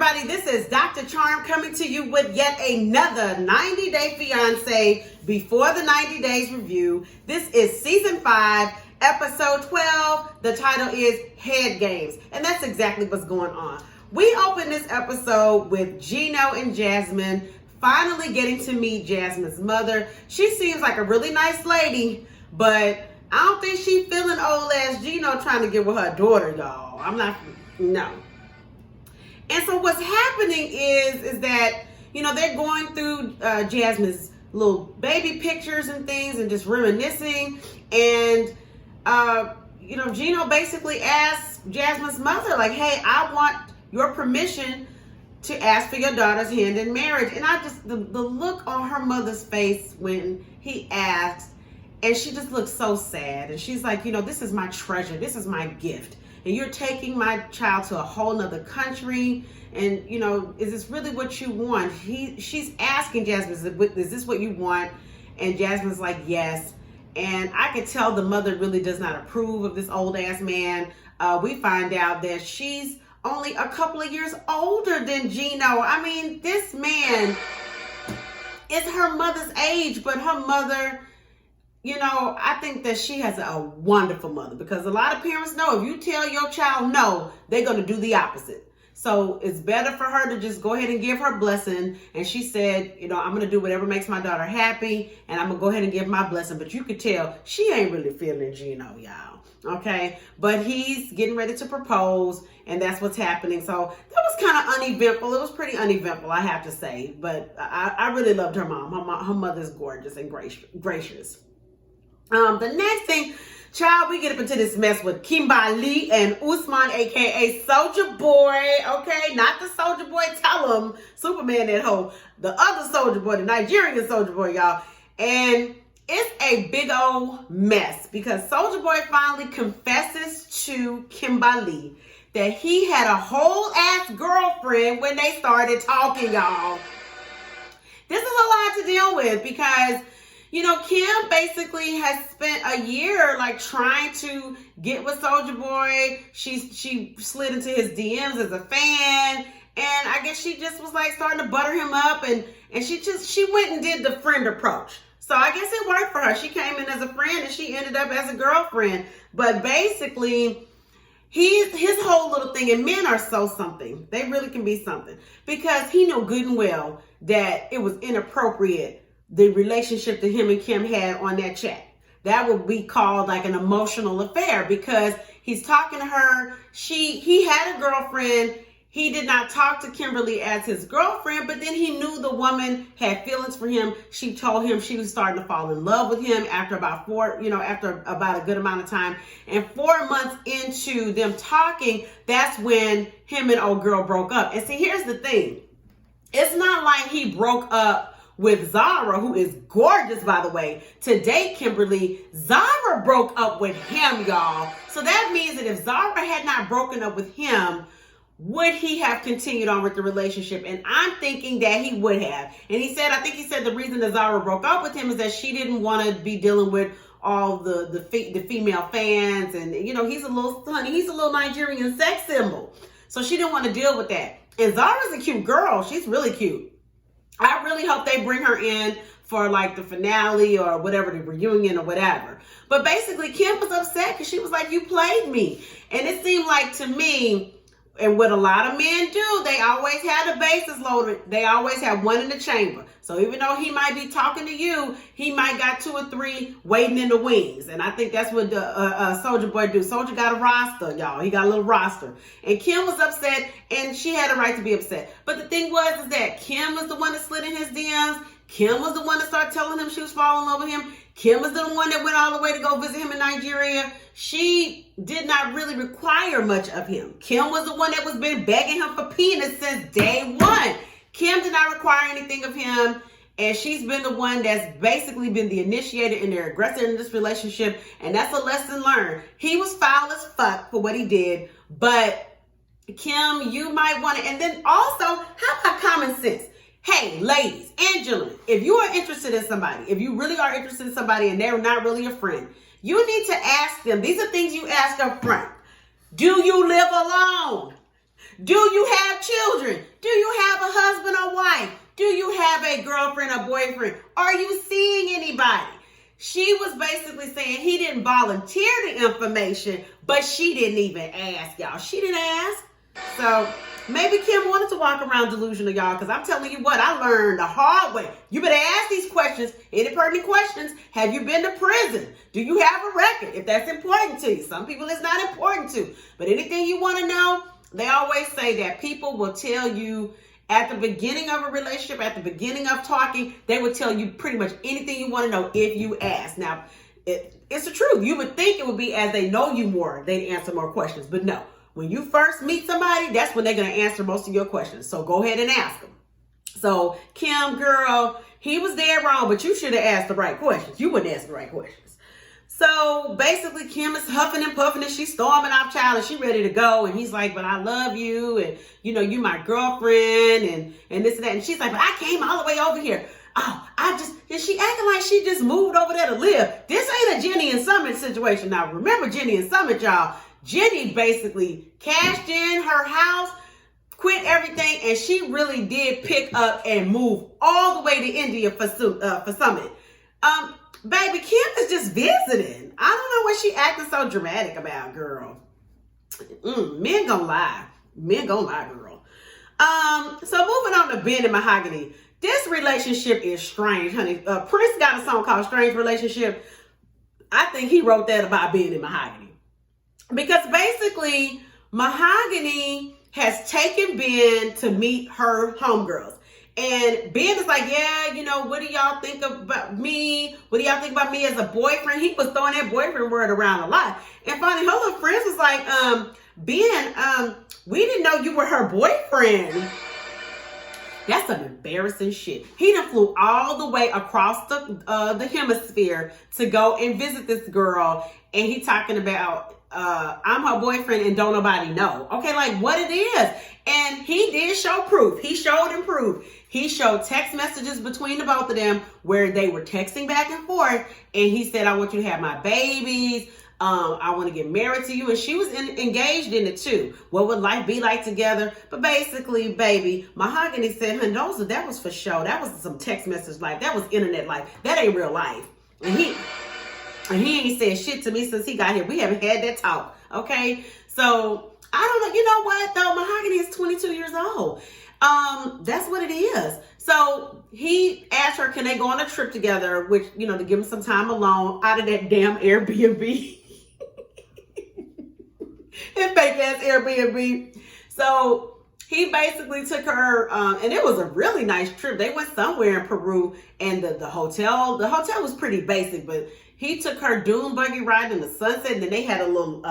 everybody, this is Dr. Charm coming to you with yet another 90-Day Fiancé Before the 90 Days review. This is Season 5, Episode 12. The title is Head Games, and that's exactly what's going on. We open this episode with Gino and Jasmine finally getting to meet Jasmine's mother. She seems like a really nice lady, but I don't think she's feeling old ass Gino trying to get with her daughter, y'all. No. And so what's happening is that, they're going through Jasmine's little baby pictures and things and just reminiscing. And, Gino basically asks Jasmine's mother, like, hey, I want your permission to ask for your daughter's hand in marriage. And the look on her mother's face when he asked, and she just looks so sad. And she's like, this is my treasure. This is my gift. And you're taking my child to a whole nother country. And, is this really what you want? She's asking Jasmine, is this what you want? And Jasmine's like, yes. And I could tell the mother really does not approve of this old ass man. We find out that she's only a couple of years older than Gino. I mean, this man is her mother's age, but her mother, I think that she has a wonderful mother, because a lot of parents know if you tell your child no, they're going to do the opposite. So it's better for her to just go ahead and give her blessing. And she said, I'm going to do whatever makes my daughter happy, and I'm going to go ahead and give my blessing. But you could tell she ain't really feeling Gino, y'all. Okay. But he's getting ready to propose, and that's what's happening. So that was kind of uneventful. It was pretty uneventful, I have to say. But I really loved her mom. Her mother's gorgeous and gracious. The next thing, child, we get up into this mess with Kimberly and Usman, aka Soldier Boy. Okay, not the Soldier Boy, tell him Superman that hoe. The other Soldier Boy, the Nigerian Soldier Boy, y'all. And it's a big old mess because Soldier Boy finally confesses to Kimberly that he had a whole ass girlfriend when they started talking, y'all. This is a lot to deal with because Kim basically has spent a year trying to get with Soldier Boy. She slid into his DMs as a fan, and I guess she just was starting to butter him up, and she went and did the friend approach. So I guess it worked for her. She came in as a friend and she ended up as a girlfriend. But basically, his whole little thing, and men are so something. They really can be something, because he knew good and well that it was inappropriate, the relationship that him and Kim had on that chat. That would be called an emotional affair, because he's talking to her. He had a girlfriend. He did not talk to Kimberly as his girlfriend, but then he knew the woman had feelings for him. She told him she was starting to fall in love with him after about a good amount of time. And 4 months into them talking, that's when him and old girl broke up. And see, here's the thing. It's not like he broke up with Zara, who is gorgeous, by the way, to date Kimberly. Zara broke up with him, y'all. So that means that if Zara had not broken up with him, would he have continued on with the relationship? And I'm thinking that he would have. And I think he said the reason that Zara broke up with him is that she didn't want to be dealing with all the female fans. And, he's a little Nigerian sex symbol. So she didn't want to deal with that. And Zara's a cute girl. She's really cute. I really hope they bring her in for the finale or whatever, the reunion or whatever. But basically, Kim was upset because she was like, you played me. And it seemed like to me, and what a lot of men do, they always have the bases loaded. They always have one in the chamber. So even though he might be talking to you, he might got 2 or 3 waiting in the wings. And I think that's what the Soldier Boy do. Soldier got a roster, y'all. He got a little roster. And Kim was upset, and she had a right to be upset. But the thing is that Kim was the one that slid in his DMs. Kim was the one that started telling him she was falling in love with him. Kim was the one that went all the way to go visit him in Nigeria. She did not really require much of him. Kim was the one that was been begging him for penis since day one. Kim did not require anything of him, and she's been the one that's basically been the initiator and the aggressor in this relationship, and that's a lesson learned. He was foul as fuck for what he did, but Kim, you might want to, and then also, how about common sense? Hey, ladies and gentlemen, if you are interested in somebody, if you really are interested in somebody and they're not really a friend, you need to ask them. These are things you ask up front. Do you live alone? Do you have children? Do you have a husband or wife? Do you have a girlfriend or boyfriend? Are you seeing anybody? She was basically saying he didn't volunteer the information, but she didn't even ask, y'all. She didn't ask. So maybe Kim wanted to walk around delusional, y'all, because I'm telling you what, I learned the hard way. You better ask these questions, any pertinent questions. Have you been to prison? Do you have a record? If that's important to you. Some people it's not important to. But anything you want to know, they always say that people will tell you at the beginning of a relationship, at the beginning of talking, they would tell you pretty much anything you want to know if you ask. Now, it's the truth. You would think it would be as they know you more, they'd answer more questions. But no, when you first meet somebody, that's when they're going to answer most of your questions. So go ahead and ask them. So Kim, girl, he was dead wrong, but you should have asked the right questions. You wouldn't ask the right questions. So basically, Kim is huffing and puffing and she's storming off, child, and she's ready to go. And he's like, but I love you. And, you know, you my girlfriend and this and that. And she's like, but I came all the way over here. Oh, and she acting like she just moved over there to live. This ain't a Jenny and Summit situation. Now, remember Jenny and Summit, y'all. Jenny basically cashed in her house, quit everything, and she really did pick up and move all the way to India for Summit. Baby, Kim is just visiting. I don't know what she acting so dramatic about, girl. Men gonna lie. Men gonna lie, girl. So moving on to Ben and Mahogany. This relationship is strange, honey. Prince got a song called Strange Relationship. I think he wrote that about Ben and Mahogany. Because basically, Mahogany has taken Ben to meet her homegirls. And Ben is like, yeah, you know, what do y'all think about me? What do y'all think about me as a boyfriend? He was throwing that boyfriend word around a lot. And finally, her little friends was like, Ben, we didn't know you were her boyfriend. That's some embarrassing shit. He done flew all the way across the hemisphere to go and visit this girl. And he talking about, I'm her boyfriend and don't nobody know. Okay, like what it is. And he did show proof. He showed and proved. He showed text messages between the both of them where they were texting back and forth. And he said, I want you to have my babies. I want to get married to you. And she was engaged in it too. What would life be like together? But basically, baby, Mahogany said, honey, that was for show. That was some text message life. That was internet life. That ain't real life. And he ain't said shit to me since he got here. We haven't had that talk. Okay. So I don't know. You know what though? Mahogany is 22 years old. That's what it is. So he asked her, can they go on a trip together, which, you know, to give him some time alone out of that damn Airbnb. That fake ass Airbnb. So he basically took her, and it was a really nice trip. They went somewhere in Peru, and the hotel was pretty basic, but he took her dune buggy ride in the sunset, and then they had a little,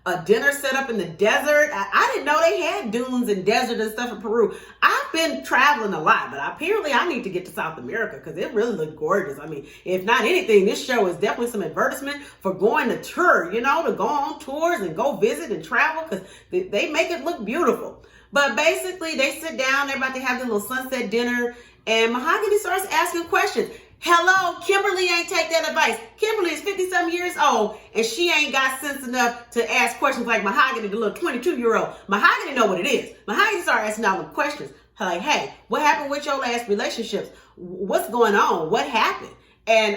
a dinner set up in the desert. I didn't know they had dunes and desert and stuff in Peru. I've been traveling a lot, but apparently I need to get to South America because it really looked gorgeous. I mean, if not anything, this show is definitely some advertisement for going to tour, you know, to go on tours and go visit and travel because they make it look beautiful. But basically, they sit down, they're about to have their little sunset dinner, and Mahogany starts asking questions. Hello, Kimberly ain't take that advice. Kimberly is 50-something years old, and she ain't got sense enough to ask questions like Mahogany, the little 22-year-old. Mahogany know what it is. Mahogany started asking all the questions. Like, hey, what happened with your last relationships? What's going on? What happened? And,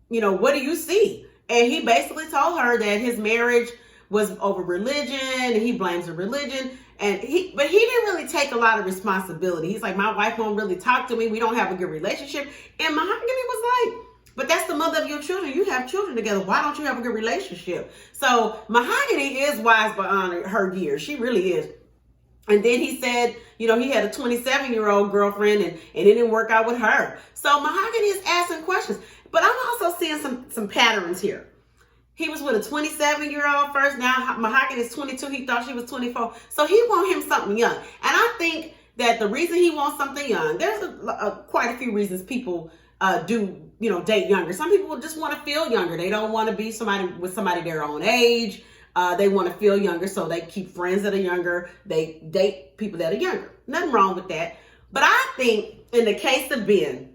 you know, what do you see? And he basically told her that his marriage was over religion, and he blames the religion. But he didn't really take a lot of responsibility. He's like, my wife won't really talk to me. We don't have a good relationship. And Mahogany was like, but that's the mother of your children. You have children together. Why don't you have a good relationship? So Mahogany is wise beyond her years. She really is. And then he said, you know, he had a 27-year-old girlfriend and it didn't work out with her. So Mahogany is asking questions. But I'm also seeing some patterns here. He was with a 27-year-old first. Now Mahogany is 22. He thought she was 24. So he want him something young. And I think that the reason he wants something young, there's quite a few reasons people do, you know, date younger. Some people just want to feel younger. They don't want to be with somebody their own age. They want to feel younger, so they keep friends that are younger. They date people that are younger. Nothing wrong with that. But I think in the case of Ben,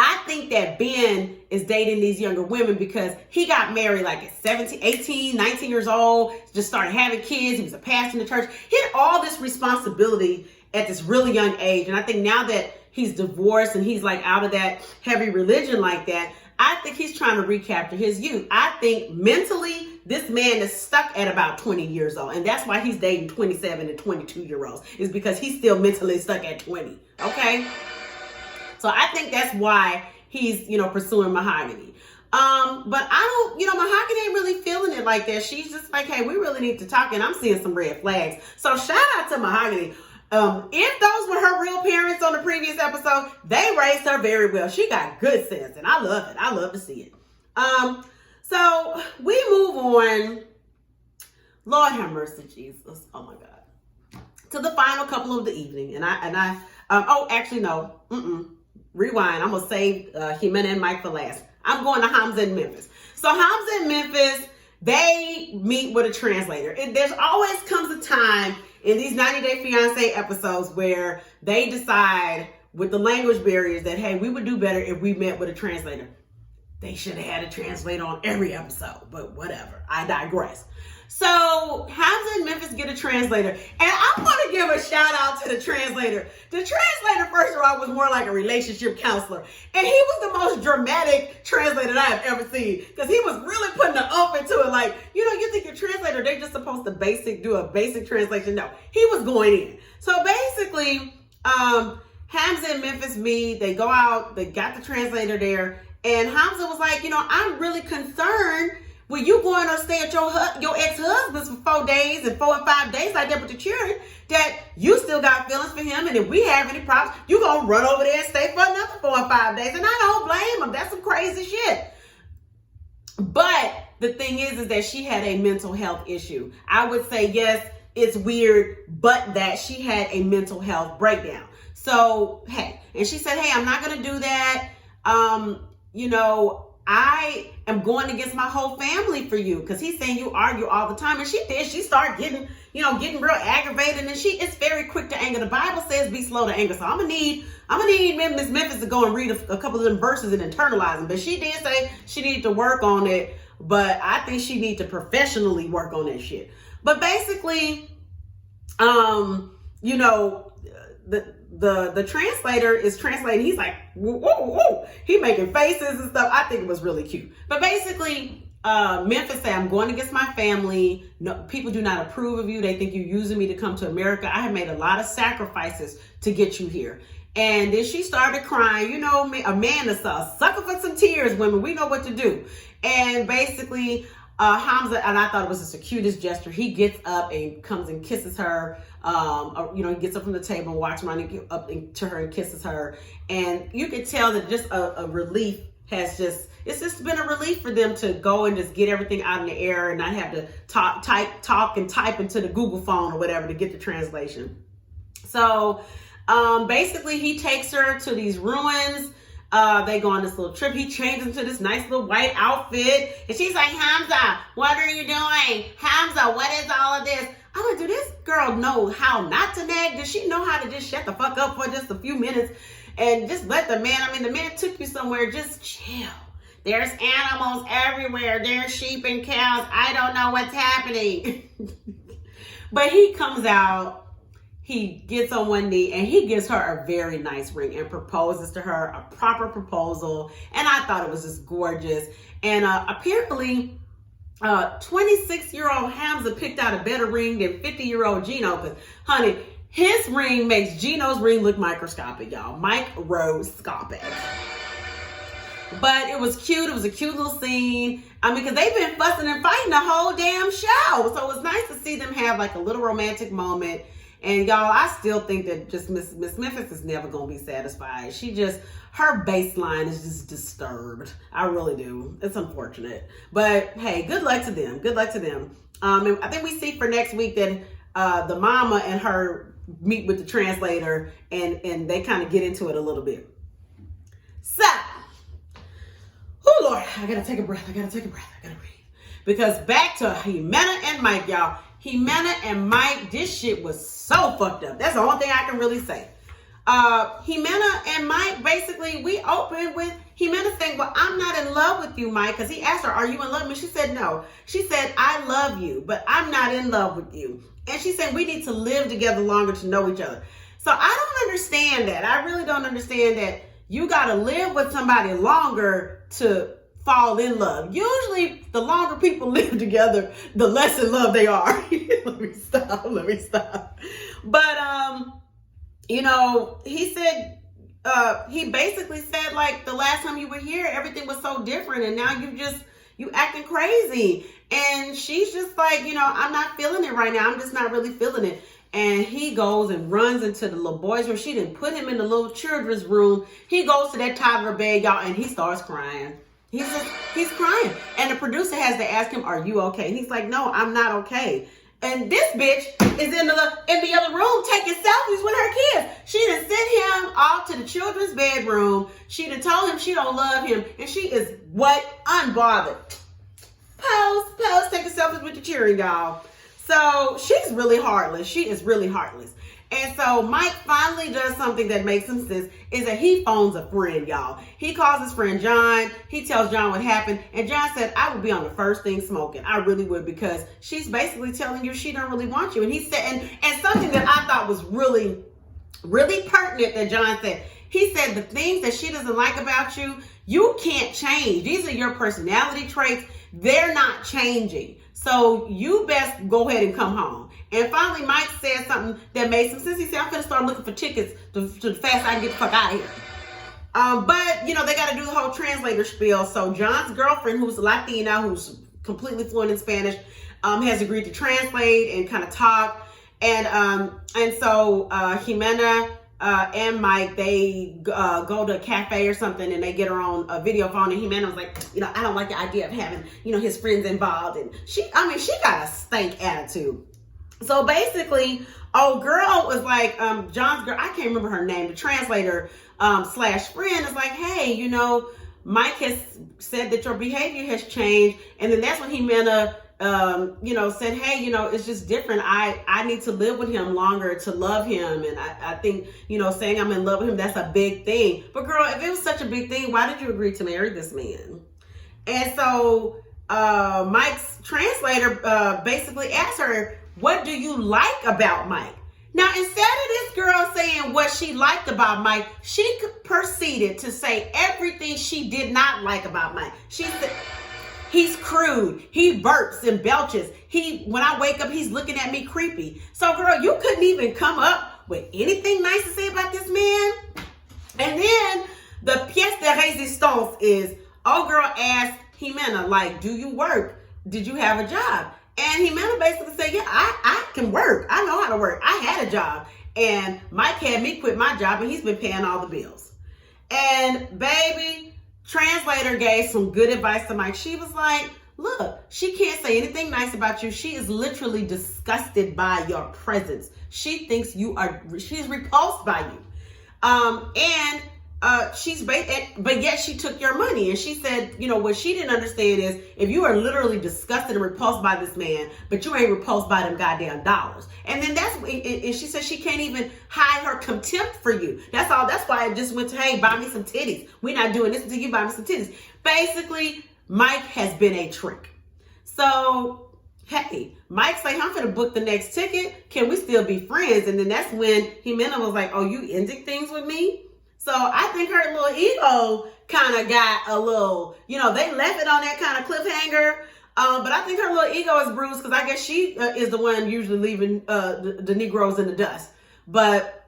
I think that Ben is dating these younger women because he got married like at 17, 18, 19 years old, just started having kids. He was a pastor in the church. He had all this responsibility at this really young age. And I think now that he's divorced and he's like out of that heavy religion like that, I think he's trying to recapture his youth. I think mentally, this man is stuck at about 20 years old. And that's why he's dating 27 and 22-year-olds, is because he's still mentally stuck at 20. Okay? So I think that's why he's, pursuing Mahogany. But I don't, Mahogany ain't really feeling it like that. She's just like, hey, we really need to talk. And I'm seeing some red flags. So shout out to Mahogany. If those were her real parents on the previous episode, they raised her very well. She got good sense, and I love it. I love to see it. So we move on. Lord have mercy, Jesus. Oh my God. To the final couple of the evening, rewind. I'm gonna save Ximena and Mike for last. I'm going to Hamza and Memphis. So Hamza and Memphis, they meet with a translator. There's always comes a time in these 90 Day Fiancé episodes where they decide with the language barriers that, hey, we would do better if we met with a translator. They should have had a translator on every episode, but whatever. I digress. So Hamza and Memphis get a translator, and I want to give a shout out to the translator. The translator, first of all, was more like a relationship counselor, and he was the most dramatic translator that I have ever seen, because he was really putting the oomph into it. Like, you think your translator, they're just supposed to do a basic translation. No, he was going in. So basically, Hamza and Memphis meet. They go out. They got the translator there, and Hamza was like, I'm really concerned. When you going to stay at your ex-husband's for 4 days and 4 and 5 days like that with the children, that you still got feelings for him, and if we have any problems, you gonna run over there and stay for another 4 and 5 days. And I don't blame him. That's some crazy shit. But the thing is that she had a mental health issue. I would say, yes, it's weird, but that she had a mental health breakdown. So, hey, and she said, hey, I'm not gonna do that. I am going against my whole family for you, because he's saying you argue all the time. And she did. She started getting real aggravated, and she is very quick to anger. The Bible says be slow to anger. So I'm gonna need Miss Memphis to go and read a couple of them verses and internalize them. But she did say she needed to work on it, but I think she needs to professionally work on that shit. But basically, the translator is translating. He's like, whoa, whoa, whoa. He making faces and stuff. I think it was really cute. But basically, Memphis said, I'm going against my family. No, people do not approve of you. They think you're using me to come to America. I have made a lot of sacrifices to get you here. And then she started crying. A man is a sucker for some tears, women. We know what to do. And basically, Hamza, and I thought it was just the cutest gesture. He gets up and comes and kisses her. He gets up from the table and walks around and get up to her and kisses her. And you could tell that just a relief it's just been a relief for them to go and just get everything out in the air and not have to talk and type into the Google phone or whatever to get the translation. So, basically he takes her to these ruins. They go on this little trip. He changes into this nice little white outfit. And she's like, Hamza, what are you doing? Hamza, what is all of this? I'm like, do this girl know how not to nag? Does she know how to just shut the fuck up for just a few minutes and just let the man, the man took you somewhere, just chill. There's animals everywhere. There's sheep and cows. I don't know what's happening. But he comes out. He gets on one knee and he gives her a very nice ring and proposes to her, a proper proposal. And I thought it was just gorgeous. And apparently, 26-year-old Hamza picked out a better ring than 50-year-old Gino, because, honey, his ring makes Gino's ring look microscopic, y'all. Microscopic. But it was cute. It was a cute little scene. Because they've been fussing and fighting the whole damn show. So it was nice to see them have like a little romantic moment. And y'all, I still think that just Miss Memphis is never going to be satisfied. Her baseline is just disturbed. I really do. It's unfortunate. But hey, good luck to them. Good luck to them. And I think we see for next week that the mama and her meet with the translator and they kind of get into it a little bit. So, oh Lord, I got to take a breath. I got to read. Because back to Ximena and Mike, y'all. Ximena and Mike, this shit was so fucked up. That's the only thing I can really say. Ximena and Mike, basically, we opened with Ximena saying, well, I'm not in love with you, Mike, because he asked her, are you in love with me? She said, no. She said, I love you, but I'm not in love with you. And she said, we need to live together longer to know each other. So I don't understand that. I really don't understand that you got to live with somebody longer to fall in love. Usually, the longer people live together, the less in love they are. Let me stop. But, you know, he said, he basically said, like, the last time you were here, everything was so different. And now you acting crazy. And she's just like, you know, I'm not feeling it right now. I'm just not really feeling it. And he goes and runs into the little boys' room. She didn't put him in the little children's room. He goes to that toddler bed, y'all, and he starts crying. He's crying. And the producer has to ask him, are you okay? And he's like, no, I'm not okay. And this bitch is in the other room taking selfies with her kids. She done sent him off to the children's bedroom. She done told him she don't love him. And she is what? Unbothered. Pose, taking selfies with the children, y'all. So she's really heartless. She is really heartless. And so Mike finally does something that makes some sense, is that he phones a friend, y'all. He calls his friend John. He tells John what happened. And John said, I would be on the first thing smoking. I really would, because she's basically telling you she don't really want you. And he said, and something that I thought was really, really pertinent that John said, he said the things that she doesn't like about you, you can't change. These are your personality traits. They're not changing. So you best go ahead and come home. And finally, Mike said something that made some sense. He said, I'm going to start looking for tickets to the fast I can get the fuck out of here. But, you know, they got to do the whole translator spiel. So John's girlfriend, who's Latina, who's completely fluent in Spanish, has agreed to translate and kind of talk. And so Ximena and Mike, they go to a cafe or something, and they get her on a video phone. And Ximena was like, you know, I don't like the idea of having, you know, his friends involved. And she got a stank attitude. So basically, old girl was like, John's girl, I can't remember her name, the translator slash friend is like, hey, you know, Mike has said that your behavior has changed. And then that's when Ximena, you know, said, hey, you know, it's just different. I need to live with him longer to love him. And I think, you know, saying I'm in love with him, that's a big thing. But girl, if it was such a big thing, why did you agree to marry this man? And so Mike's translator basically asked her, what do you like about Mike? Now, instead of this girl saying what she liked about Mike, she proceeded to say everything she did not like about Mike. She said, he's crude. He burps and belches. When I wake up, he's looking at me creepy. So, girl, you couldn't even come up with anything nice to say about this man. And then the pièce de résistance is, oh, girl asked Ximena, like, do you work? Did you have a job? And Ximena basically said, yeah, I can work. I know how to work. I had a job. And Mike had me quit my job, and he's been paying all the bills. And baby, translator gave some good advice to Mike. She was like, look, she can't say anything nice about you. She is literally disgusted by your presence. She thinks she's repulsed by you. But yet she took your money. And she said, you know, what she didn't understand is, if you are literally disgusted and repulsed by this man, but you ain't repulsed by them goddamn dollars. And then and she said she can't even hide her contempt for you. That's all. That's why it just went to, hey, buy me some titties. We're not doing this until you buy me some titties. Basically, Mike has been a trick. So, hey, Mike's like, I'm gonna book the next ticket. Can we still be friends? And then that's when Ximena was like, oh, you ending things with me? So I think her little ego kind of got a little, you know, they left it on that kind of cliffhanger. But I think her little ego is bruised, because I guess she is the one usually leaving the Negroes in the dust. But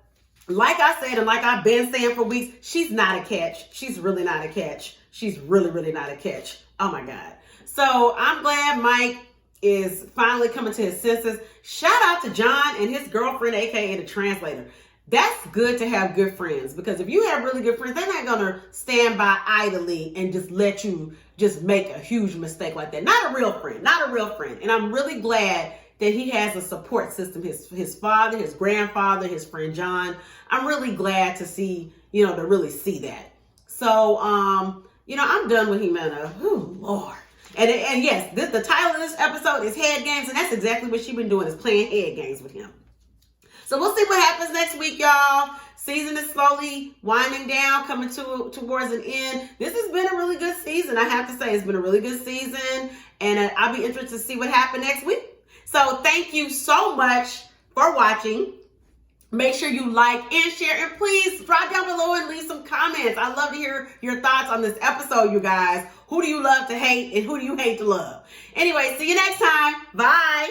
like I said, and like I've been saying for weeks, she's not a catch. She's really not a catch. She's really, really not a catch. Oh my God. So I'm glad Mike is finally coming to his senses. Shout out to John and his girlfriend, AKA the translator. That's good to have good friends, because if you have really good friends, they're not going to stand by idly and just let you just make a huge mistake like that. Not a real friend, not a real friend. And I'm really glad that he has a support system. His father, his grandfather, his friend John. I'm really glad to see, you know, to really see that. So, you know, I'm done with Ximena. Oh, Lord. And yes, the title of this episode is Head Games, and that's exactly what she's been doing, is playing head games with him. So we'll see what happens next week, y'all. Season is slowly winding down, coming towards an end. This has been a really good season. I have to say, it's been a really good season, and I'll be interested to see what happens next week. So thank you so much for watching. Make sure you like and share, and please drop down below and leave some comments. I'd love to hear your thoughts on this episode, you guys. Who do you love to hate, and who do you hate to love? Anyway, see you next time. Bye.